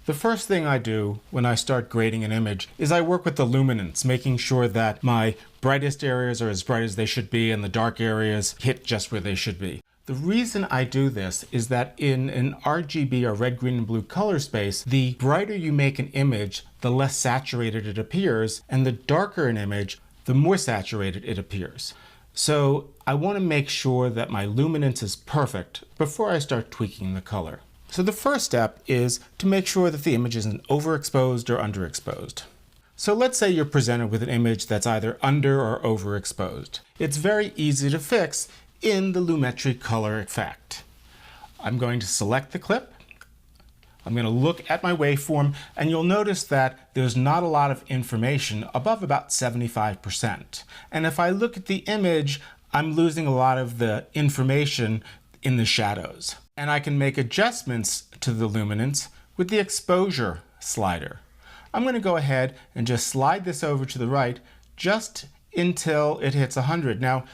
The first thing I do when I start grading an image is I work with the luminance, making sure that my brightest areas are as bright as they should be and the dark areas hit just where they should be. The reason I do this is that in an RGB or red, green, and blue color space, the brighter you make an image, the less saturated it appears, and the darker an image, the more saturated it appears. So I want to make sure that my luminance is perfect before I start tweaking the color. So the first step is to make sure that the image isn't overexposed or underexposed. So let's say you're presented with an image that's either under or overexposed. It's very easy to fix in the Lumetri color effect. I'm going to select the clip. I'm going to look at my waveform, and you'll notice that there's not a lot of information above about 75%. And if I look at the image, I'm losing a lot of the information in the shadows. And I can make adjustments to the luminance with the exposure slider. I'm going to go ahead and just slide this over to the right just until it hits 100. Now,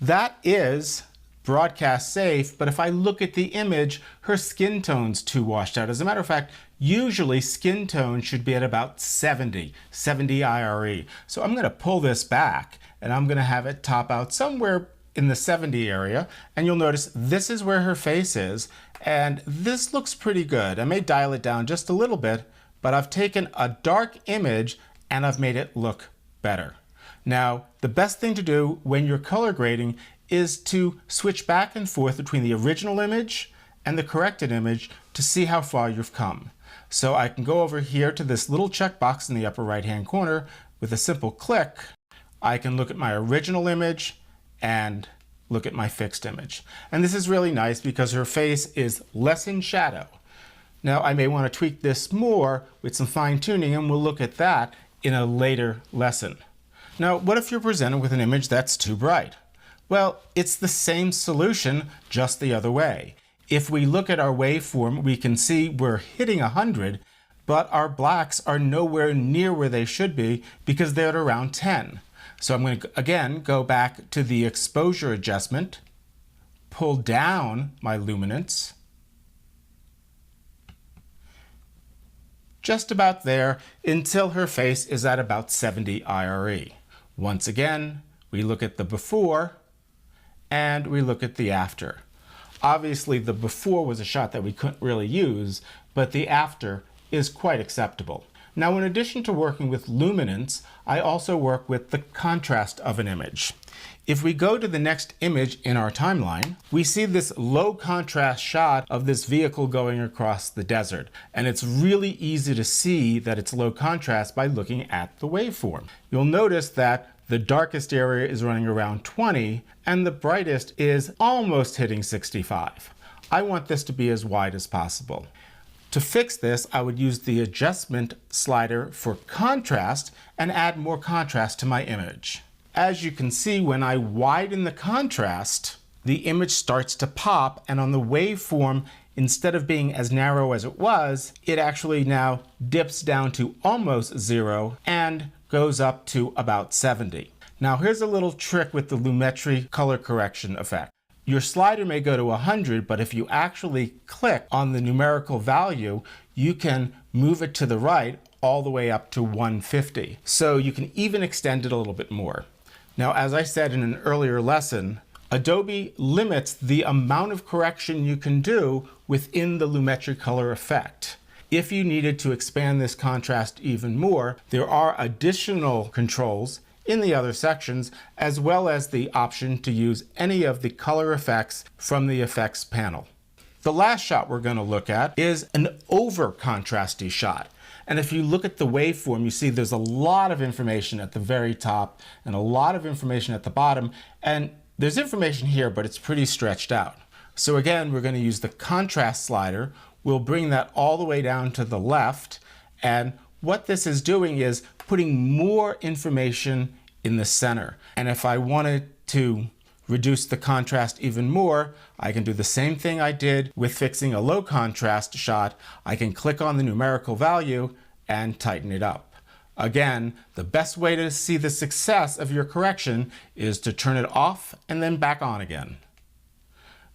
that is broadcast safe, but if I look at the image, her skin tone's too washed out. As a matter of fact, usually skin tone should be at about 70 IRE. So I'm going to pull this back and I'm going to have it top out somewhere in the 70 area, and you'll notice this is where her face is, and this looks pretty good. I may dial it down just a little bit, but I've taken a dark image and I've made it look better. Now, the best thing to do when you're color grading is to switch back and forth between the original image and the corrected image to see how far you've come. So I can go over here to this little checkbox in the upper right-hand corner. With a simple click, I can look at my original image and look at my fixed image. And this is really nice because her face is less in shadow. Now I may want to tweak this more with some fine tuning, and we'll look at that in a later lesson. Now, what if you're presented with an image that's too bright? Well, it's the same solution, just the other way. If we look at our waveform, we can see we're hitting 100, but our blacks are nowhere near where they should be because they're at around 10. So I'm going to, again, go back to the exposure adjustment, pull down my luminance, just about there until her face is at about 70 IRE. Once again, we look at the before and we look at the after. Obviously, the before was a shot that we couldn't really use, but the after is quite acceptable. Now, in addition to working with luminance, I also work with the contrast of an image. If we go to the next image in our timeline, we see this low contrast shot of this vehicle going across the desert. And it's really easy to see that it's low contrast by looking at the waveform. You'll notice that the darkest area is running around 20 and the brightest is almost hitting 65. I want this to be as wide as possible. To fix this, I would use the adjustment slider for contrast and add more contrast to my image. As you can see, when I widen the contrast, the image starts to pop, and on the waveform, instead of being as narrow as it was, it actually now dips down to almost 0 and goes up to about 70. Now here's a little trick with the Lumetri color correction effect. Your slider may go to 100, but if you actually click on the numerical value, you can move it to the right all the way up to 150. So you can even extend it a little bit more. Now, as I said in an earlier lesson, Adobe limits the amount of correction you can do within the Lumetri color effect. If you needed to expand this contrast even more, there are additional controls in the other sections, as well as the option to use any of the color effects from the effects panel. The last shot we're going to look at is an over contrasty shot. And if you look at the waveform, you see there's a lot of information at the very top and a lot of information at the bottom. And there's information here, but it's pretty stretched out. So again, we're going to use the contrast slider. We'll bring that all the way down to the left. And what this is doing is putting more information in the center. And if I wanted to reduce the contrast even more, I can do the same thing I did with fixing a low contrast shot. I can click on the numerical value and tighten it up. Again, the best way to see the success of your correction is to turn it off and then back on again.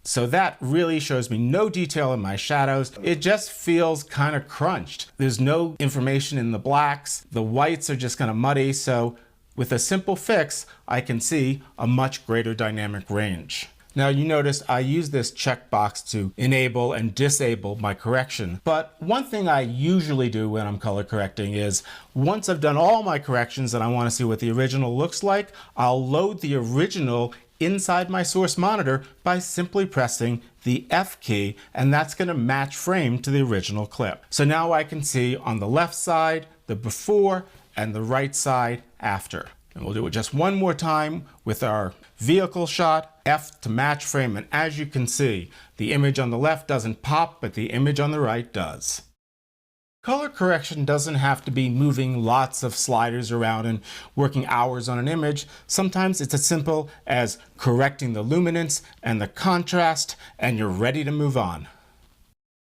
So that really shows me no detail in my shadows. It just feels kind of crunched. There's no information in the blacks. The whites are just kind of muddy. So with a simple fix, I can see a much greater dynamic range. Now you notice I use this checkbox to enable and disable my correction. But one thing I usually do when I'm color correcting is once I've done all my corrections and I want to see what the original looks like, I'll load the original inside my source monitor by simply pressing the F key, and that's going to match frame to the original clip. So now I can see on the left side the before and the right side after. And we'll do it just one more time with our vehicle shot, F to match frame, and as you can see, the image on the left doesn't pop, but the image on the right does. Color correction doesn't have to be moving lots of sliders around and working hours on an image. Sometimes it's as simple as correcting the luminance and the contrast, and you're ready to move on.